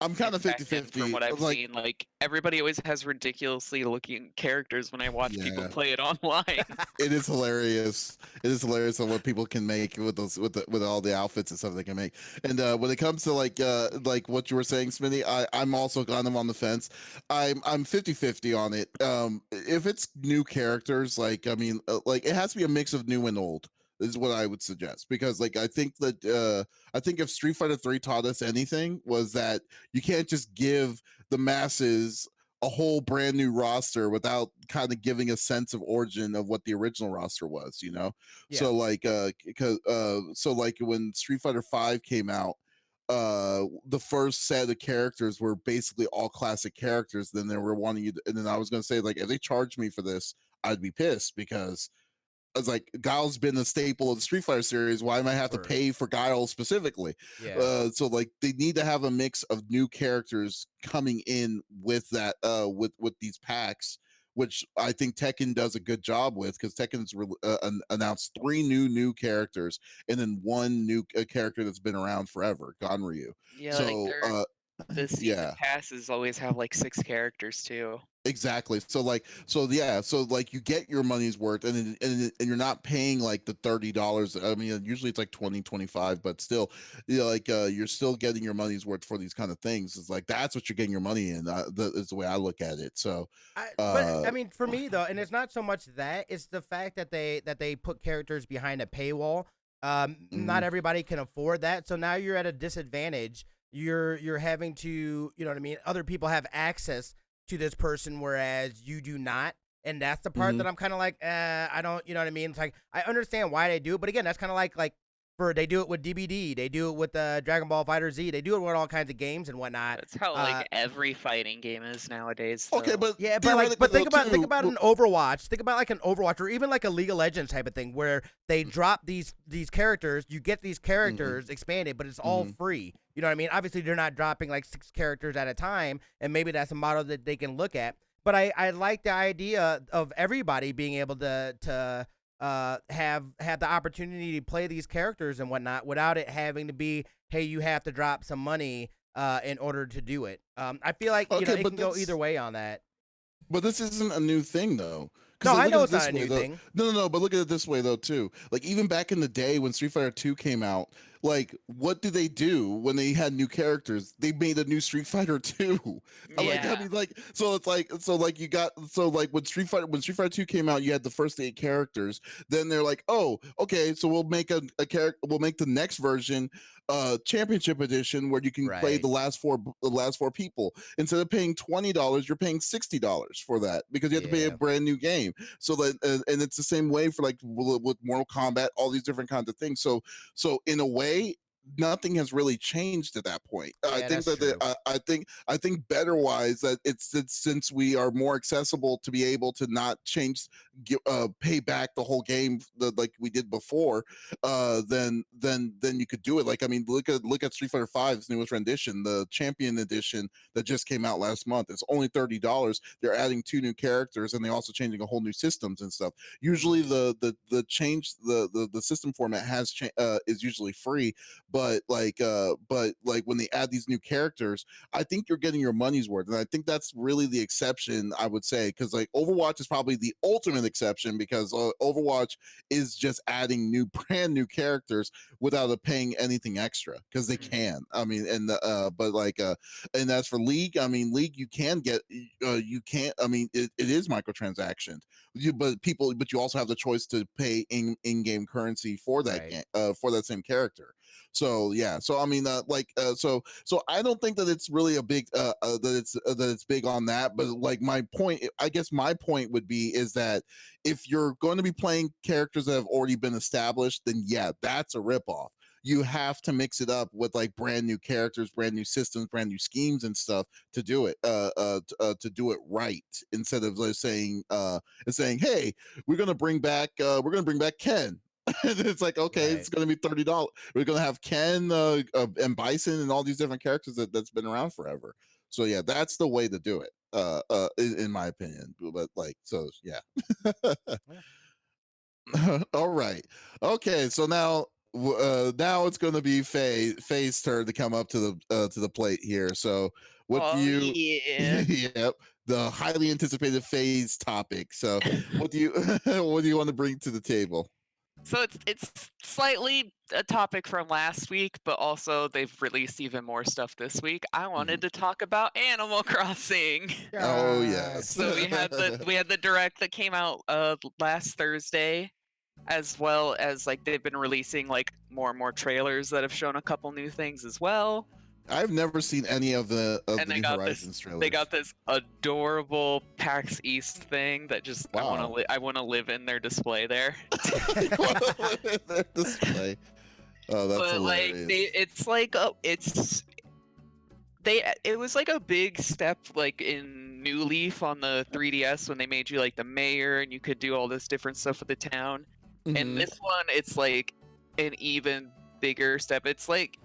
I'm kind of Tekken, 50-50. from what I've like, seen. Like everybody always has ridiculously looking characters when I watch people Yeah. play it online. It is hilarious. It is hilarious on what people can make with those with all the outfits and stuff they can make. And when it comes to like what you were saying, Smitty, I'm also kind of on the fence. I'm 50-50 on it. If it's new characters, like I mean, like it has to be a mix of new and old. Is what I would suggest, because like I think if Street Fighter 3 taught us anything, was that you can't just give the masses a whole brand new roster without kind of giving a sense of origin of what the original roster was, Yeah. So like so like when Street Fighter 5 came out, the first set of characters were basically all classic characters. Then they were wanting you to, and then I was going to say, like, if they charged me for this, I'd be pissed, because I was like, Guile's been a staple of the Street Fighter series. Why am I have to Sure. pay for Guile specifically? Yeah. So like they need to have a mix of new characters coming in with that with these packs, which I think Tekken does a good job with, because Tekken's announced 3 new characters and then 1 new character that's been around forever, Ganryu. Yeah, So like the season yeah. passes always have like 6 characters too. Exactly. So you get your money's worth, and you're not paying like the $30. I mean, usually it's like 20-25, but still, you're still getting your money's worth for these kind of things. It's like that's what you're getting your money in. Is the way I look at it. So, But I mean, for me though, and it's not so much that, it's the fact that they put characters behind a paywall. Not everybody can afford that, so now you're at a disadvantage. You're having to, you know what I mean? Other people have access to this person, whereas you do not. And that's the part that I'm kind of like, I don't, you know what I mean? It's like, I understand why they do it, but again, that's kind of like they do it with DBD, they do it with Dragon Ball Fighter Z, they do it with all kinds of games and whatnot. That's how like every fighting game is nowadays. okay, though. but Yeah, but think about an Overwatch. Think about like an Overwatch, or even like a League of Legends type of thing, where they drop these characters. You get these characters expanded, but it's all free. You know what I mean? Obviously, they're not dropping like 6 characters at a time, and maybe that's a model that they can look at. But I like the idea of everybody being able to have the opportunity to play these characters and whatnot without it having to be, hey, you have to drop some money in order to do it. I feel like it can go either way on that. But this isn't a new thing, though. No, I know look at it's it not a this new way, thing. though. No, but look at it this way, though, too. Like, even back in the day when Street Fighter 2 came out, like, what did they do when they had new characters? They made a new Street Fighter 2. Like, I mean, like, when Street Fighter 2 came out, you had the first 8 characters. Then they're like, oh, okay, so we'll make we'll make the next version championship edition, where you can play the last four people. Instead of paying $20, you're paying $60 for that, because you have to pay a brand new game. So that and it's the same way for like with Mortal Kombat, all these different kinds of things. So in a way, nothing has really changed at that point. I Yeah, think that's that true. I think better wise that it's since we are more accessible to be able to not pay back the whole game like we did before, then you could do it. Like, I mean, look at Street Fighter V's newest rendition, the Champion Edition that just came out last month. It's only $30. They're adding 2 new characters, and they're also changing a whole new systems and stuff. Usually the change the system format is usually free, but like when they add these new characters, I think you're getting your money's worth, and I think that's really the exception, I would say, because like Overwatch is probably the ultimate exception, because Overwatch is just adding brand new characters without paying anything extra, because they can. I mean, and but like and as for League, I mean, League you can get you can't. I mean, it is microtransactions. But you also have the choice to pay in-game currency for that Right. for that same character. So yeah, so I mean, so I don't think that it's really a big that it's big on that. But like my point, I guess my point would be is that if you're going to be playing characters that have already been established, then yeah, that's a ripoff. You have to mix it up with like brand new characters, brand new systems, brand new schemes and stuff to do it to do it right, instead of like saying, hey, we're gonna bring back Ken. And it's like, okay, Right. it's gonna be $30. We're gonna have Ken and Bison and all these different characters that's been around forever. So yeah, that's the way to do it, in my opinion. But like, so yeah. All right. Okay, so now now it's going to be Faye's turn to come up to the plate here. So what do Oh you yeah. yep, the highly anticipated Faye's topic. So what do you what do you want to bring to the table? So it's slightly a topic from last week, but also they've released even more stuff this week. I wanted to talk about Animal Crossing. Oh yes. So we had the direct that came out last Thursday, as well as like they've been releasing like more and more trailers that have shown a couple new things as well. I've never seen any of the And New Horizons they trailers. got this adorable PAX East thing that just Wow. I want to live in their display there. Their display. Oh, that's But like hilarious. it was like a big step like in New Leaf on the 3DS when they made you like the mayor and you could do all this different stuff with the town. And Mhm. this one it's like an even bigger step. It's like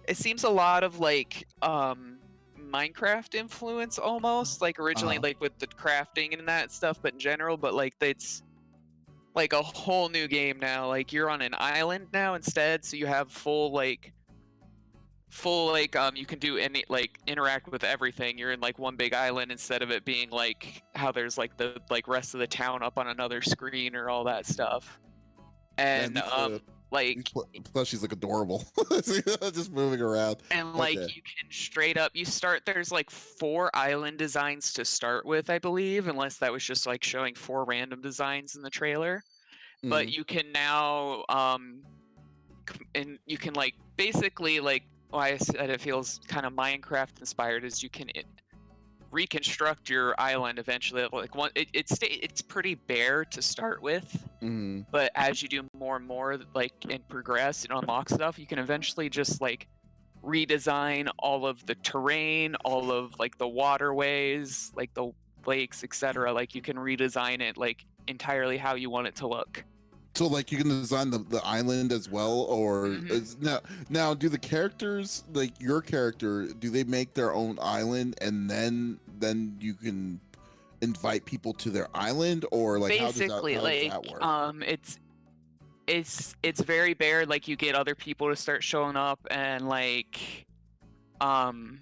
it seems a lot of like Minecraft influence almost, like originally Uh-huh. like with the crafting and that stuff, but in general, but like it's like a whole new game now. Like you're on an island now instead, so you have full like you can do any like interact with everything. You're in like one big island instead of it being like how there's like the like rest of the town up on another screen or all that stuff. Man, And like plus she's like adorable. Just moving around. and like Okay. you can straight up there's like 4 island designs to start with, I believe, unless that was just like showing 4 random designs in the trailer. But Mhm. you can now and you can like basically like why I said it feels kind of Minecraft inspired is you can reconstruct your island eventually. Like it's pretty bare to start with, Mhm. but as you do more and more like and progress and unlock stuff, you can eventually just like redesign all of the terrain, all of like the waterways, like the lakes, etc. Like you can redesign it like entirely how you want it to look. So like you can design the island as well, or Hmm. is now do the characters, like your character, do they make their own island and then you can invite people to their island, or like Basically, how does like that work? it's very bare. Like you get other people to start showing up, and like um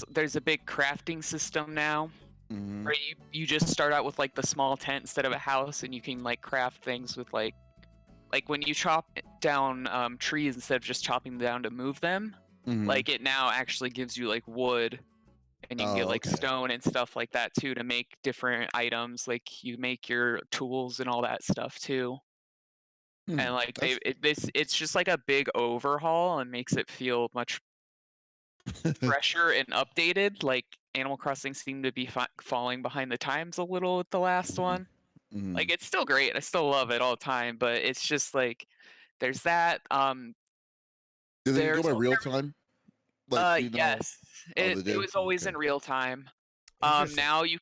there's a big crafting system now Mhm. where you just start out with like the small tent instead of a house, and you can like craft things with like when you chop down trees instead of just chopping them down to move them, Mhm. like it now actually gives you like wood, and you can get Oh, like okay. stone and stuff like that too to make different items. Like you make your tools and all that stuff too. Hmm. And like That's it's just like a big overhaul and makes it feel much fresher and updated. Like Animal Crossing seemed to be falling behind the times a little with the last Mhm. one. Like Mhm. it's still great. I still love it all the time, but it's just like there's that. Did it go There's by al- real time? Like, you know? yes, Oh, they it did? was always Okay. in real time. Interesting. Now you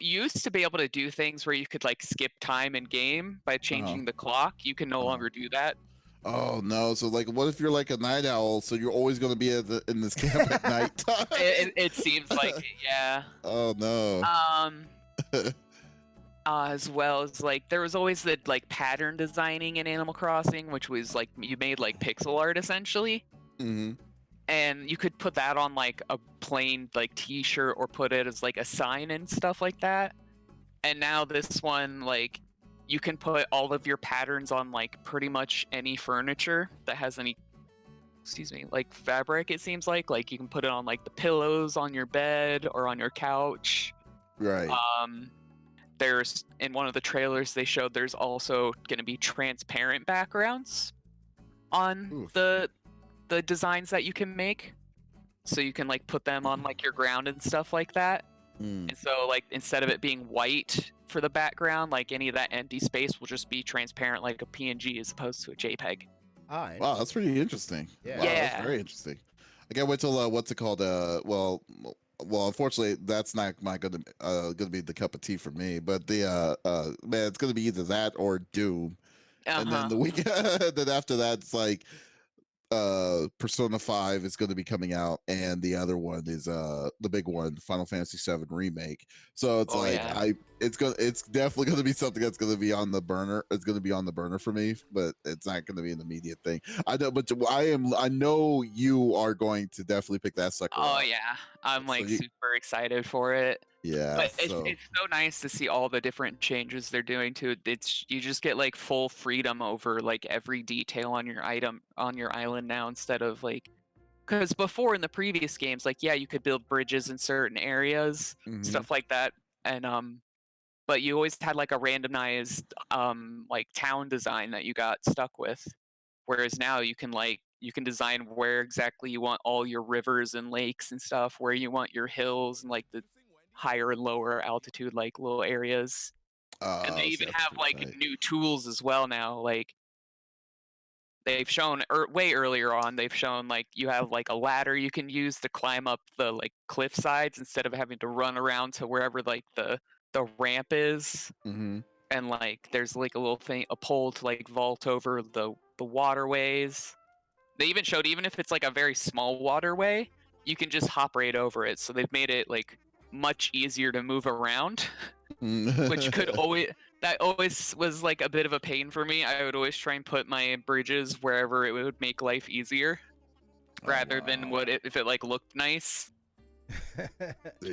used to be able to do things where you could like skip time in game by changing the clock. You can no Uh-huh. longer do that. Oh no! So like, what if you're like a night owl? So you're always gonna be in this camp at night time? It seems like it, yeah. Oh no! Um, as well as like there was always the like pattern designing in Animal Crossing, which was like you made like pixel art essentially, hmm and you could put that on like a plain like T-shirt or put it as like a sign and stuff like that. And now this one, like, you can put all of your patterns on like pretty much any furniture that has any, excuse me, like fabric. It seems like you can put it on like the pillows on your bed or on your couch. Right. There's in one of the trailers they showed there's also going to be transparent backgrounds on Oof. the designs that you can make, so you can like put them on like your ground and stuff like that. Mm. And so like instead of it being white for the background, like any of that empty space will just be transparent like a PNG as opposed to a JPEG. Wow, that's pretty interesting. Yeah. Wow, that's Yeah. very interesting. I can't wait till what's it called? Well, unfortunately, that's not gonna be the cup of tea for me. But the man, it's gonna be either that or Doom, and then the week then after that, it's like Persona 5 is going to be coming out, and the other one is the big one, Final Fantasy 7 remake. So it's it's definitely going to be something that's going to be on the burner. It's going to be on the burner for me, but it's not going to be an immediate thing. I know, but I know you are going to definitely pick that sucker Oh up. yeah, I'm So like you- super excited for it. Yeah, But so it's so nice to see all the different changes they're doing to it. It's you just get like full freedom over like every detail on your item on your island now, instead of like, because before in the previous games, like yeah, you could build bridges in certain areas, mhm. stuff like that, and but you always had like a randomized like town design that you got stuck with. Whereas now you can design where exactly you want all your rivers and lakes and stuff, where you want your hills and like the higher and lower altitude like little areas. And they See, even that's have pretty like tight. new tools as well now. Like they've shown way earlier on, they've shown like you have like a ladder you can use to climb up the like cliff sides instead of having to run around to wherever like the ramp is. hmm And like there's like a little thing, a pole to like vault over the waterways. They even showed even if it's like a very small waterway, you can just hop right over it. So they've made it like much easier to move around, which could always was like a bit of a pain for me. I would always try and put my bridges wherever it would make life easier, rather than if it like looked nice.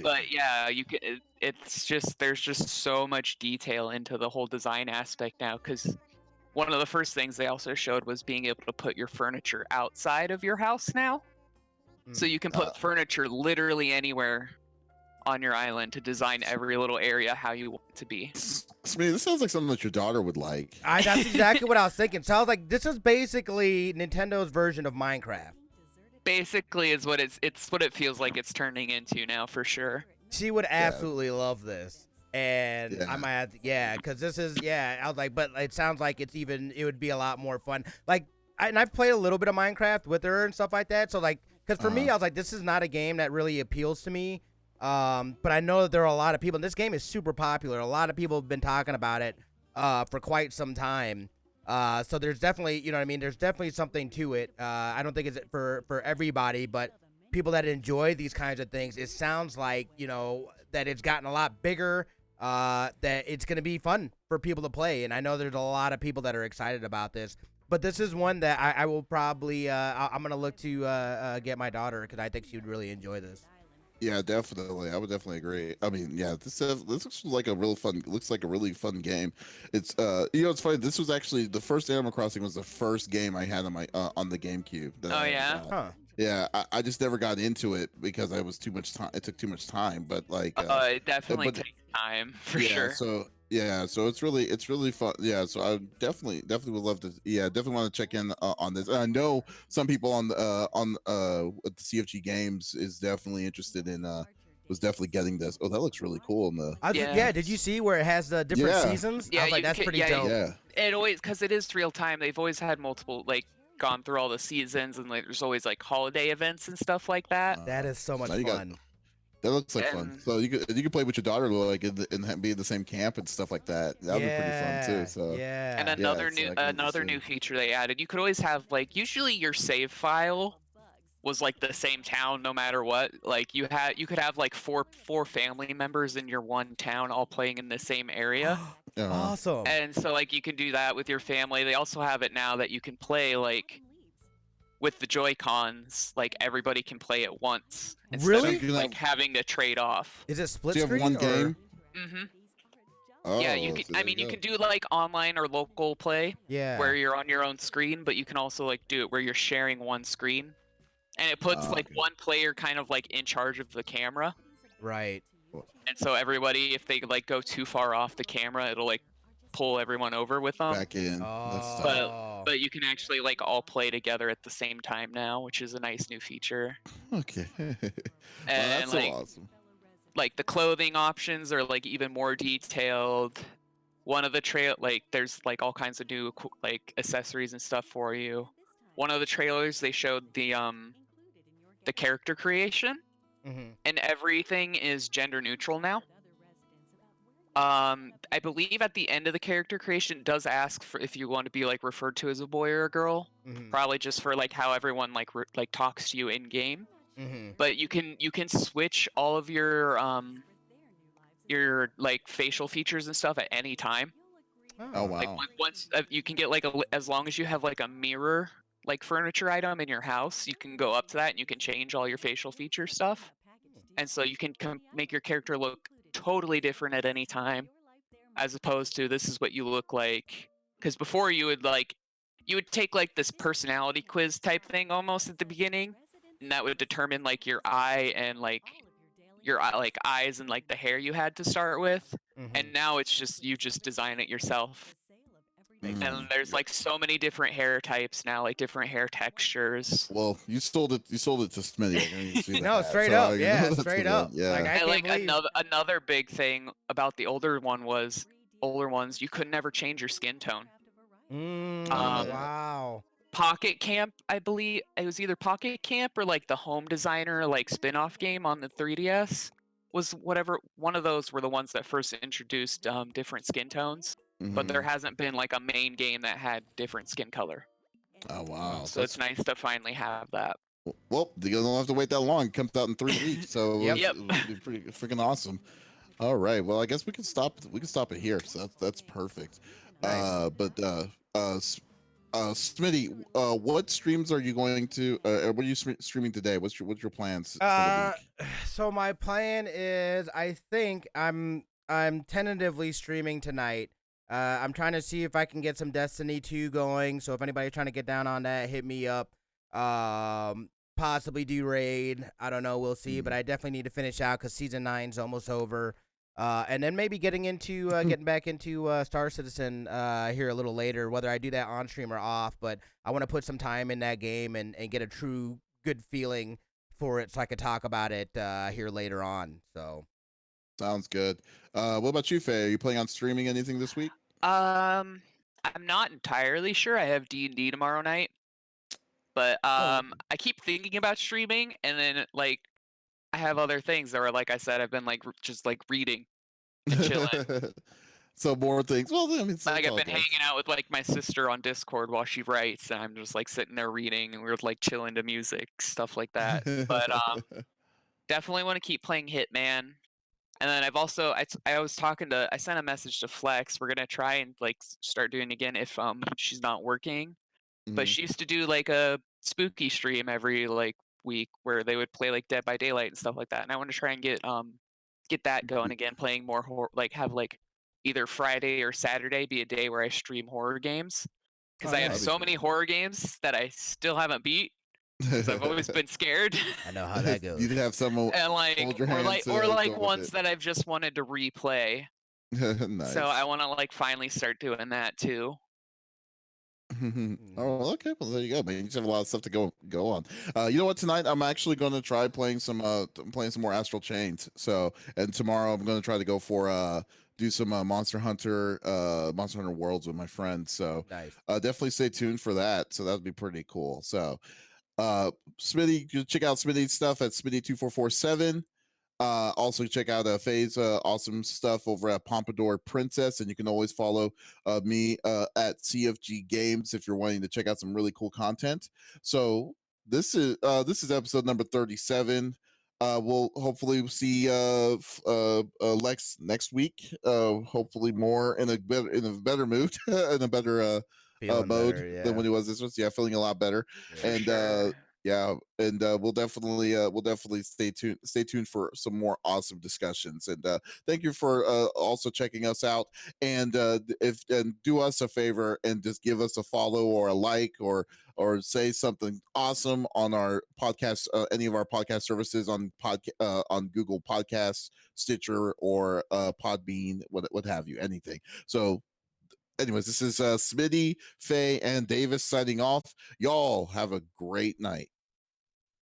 But yeah, you can. It's just there's just so much detail into the whole design aspect now, because one of the first things they also showed was being able to put your furniture outside of your house now. So you can put furniture literally anywhere on your island to design every little area how you want it to be. Smitty, this sounds like something that your daughter would like. That's exactly what I was thinking. Sounds like this is basically Nintendo's version of Minecraft. Basically, is what it's what it feels like it's turning into now, for sure. She would absolutely love this. And Yeah. I might have to, because this is, I was like, but it sounds like it would be a lot more fun. Like, I've played a little bit of Minecraft with her and stuff like that. So, like, because for me, I was like, this is not a game that really appeals to me. But I know that there are a lot of people, and this game is super popular. A lot of people have been talking about it for quite some time. So there's definitely, you know what I mean? There's definitely something to it. I don't think it's for everybody, but people that enjoy these kinds of things, it sounds like, that it's gotten a lot bigger. That it's going to be fun for people to play. And I know there's a lot of people that are excited about this. But this is one that I will probably, I'm going to look to get my daughter, because I think she would really enjoy this. Yeah, definitely. I would definitely agree. I mean, yeah, this looks like a really fun game. It's it's funny. This was actually the first Animal Crossing was the first game I had on my on the GameCube. Oh yeah. Huh. Yeah, I just never got into it because I was too much time. It took too much time. But like, it definitely takes time for sure. So it's really fun. Yeah, so I definitely would love to. Yeah, definitely want to check in on this. And I know some people on the CFG Games is definitely interested in was definitely getting this. Oh, that looks really cool. In the Did you see where it has the different seasons? Yeah, I was like, that's pretty dope. Yeah. It always, because it is real time. They've always had multiple, like, gone through all the seasons, and like there's always like holiday events and stuff like that. That is so much now you got- fun. That looks like fun. And- So you could play with your daughter, like, and be in the same camp and stuff like that. That would be pretty fun too. So yeah. And Yeah, another so I new can another new understand. feature they added, you could always have like usually your save file was like the same town no matter what. Like you could have like four family members in your one town all playing in the same area. Awesome. And so like you can do that with your family. They also have it now that you can play like with the Joy-Cons, like everybody can play at once instead Really? of like having to trade off. Is it split Do you have screen one or- game? Mm-hmm. Oh, Yeah, you can. so I there mean, you go. can do like online or local play Yeah. where you're on your own screen, but you can also like do it where you're sharing one screen, and it puts like Okay. one player kind of like in charge of the camera, Right. and so everybody, if they like go too far off the camera, it'll like pull everyone over with them. Back in. That's Oh. tough. But you can actually like all play together at the same time now, which is a nice new feature. Okay. Well, And that's so like awesome. like the clothing options are like even more detailed. One of the like there's like all kinds of new like accessories and stuff for you. One of the trailers they showed the character creation, Mhm. and everything is gender neutral now. I believe at the end of the character creation it does ask for if you want to be like referred to as a boy or a girl, Mhm. probably just for like how everyone like like talks to you in game. Mhm. But you can switch all of your like facial features and stuff at any time. Oh Like wow. once you can get like as long as you have like a mirror like furniture item in your house, you can go up to that and you can change all your facial feature stuff. And so you can make your character look totally different at any time, as opposed to this is what you look like. Because before you would take like this personality quiz type thing almost at the beginning, and that would determine like your eye and like your like eyes and like the hair you had to start with. Mhm. And now it's just you just design it yourself. Makes Mm. And there's like so many different hair types now, like different hair textures. Well, you sold it to Smitty. I can see No, that. straight So up. I- Yeah, that's straight good. up. Yeah. Like, I And can't like believe. another big thing about the older ones, you could never change your skin tone. Mm, wow. Pocket Camp, I believe it was either Pocket Camp or like the Home Designer like spin-off game on the 3DS was whatever one of those were the ones that first introduced different skin tones, but there Mhm. hasn't been like a main game that had different skin color. Oh wow. So it's nice to finally have that. Well, you don't have to wait that long. It comes out in 3 weeks, so Yep. Yep. it'll be pretty freaking awesome. All right. Well, I guess we can stop. We can stop it here. So that's perfect. Nice. Smitty, what streams are you going to? What are you streaming today? What's your plans for the week? So my plan is, I think I'm tentatively streaming tonight. I'm trying to see if I can get some Destiny 2 going. So if anybody's trying to get down on that, hit me up. Possibly do raid. I don't know. We'll see. But I definitely need to finish out because season 9's almost over. And then maybe getting back into Star Citizen here a little later, whether I do that on stream or off. But I want to put some time in that game and get a true good feeling for it so I could talk about it here later on. So Sounds good. What about you, Faye? Are you planning on streaming anything this week? I'm not entirely sure. I have D&D tomorrow night, but I keep thinking about streaming, and then like I have other things that are like I said, I've been like just like reading and chilling. So more things. Well, I mean, Like I've been okay. hanging out with like my sister on Discord while she writes, and I'm just like sitting there reading, and we're like chilling to music, stuff like that. But definitely want to keep playing Hitman. And then I've also I sent a message to Flex. We're gonna try and like start doing it again if she's not working. But Mhm. she used to do like a spooky stream every like week where they would play like Dead by Daylight and stuff like that. And I want to try and get that going again, playing more horror, like have like either Friday or Saturday be a day where I stream horror games. Because Oh, I have nice. so many horror games that I still haven't beat. Because I've always been scared. I know how that goes. You'd have someone And like hold your or hand like to or go like with ones it. that I've just wanted to replay. Nice. So I want to like finally start doing that too. Oh, okay. Well, there you go. Man, you just have a lot of stuff to go on. You know what? Tonight I'm actually going to try playing some more Astral Chains. So, and tomorrow I'm going to try to go for do some Monster Hunter Worlds with my friends. So Nice. definitely stay tuned for that. So that would be pretty cool. So Smitty, you check out Smitty's stuff at Smitty2447. Also check out Faye's awesome stuff over at Pompadour Princess, and you can always follow me at CFG Games if you're wanting to check out some really cool content. So this is episode number 37. We'll hopefully see Lex next week. Hopefully more in a better mood, in a better Feeling mode better, yeah. than when he was this one. Yeah, feeling a lot better. Yeah. And Sure. yeah, and we'll definitely stay tuned for some more awesome discussions. And thank you for also checking us out. And do us a favor and just give us a follow or a like or say something awesome on our podcast, any of our podcast services on Google Podcasts, Stitcher, or Podbean, what have you, anything. So anyways, this is Smitty, Faye, and Davis signing off. Y'all have a great night.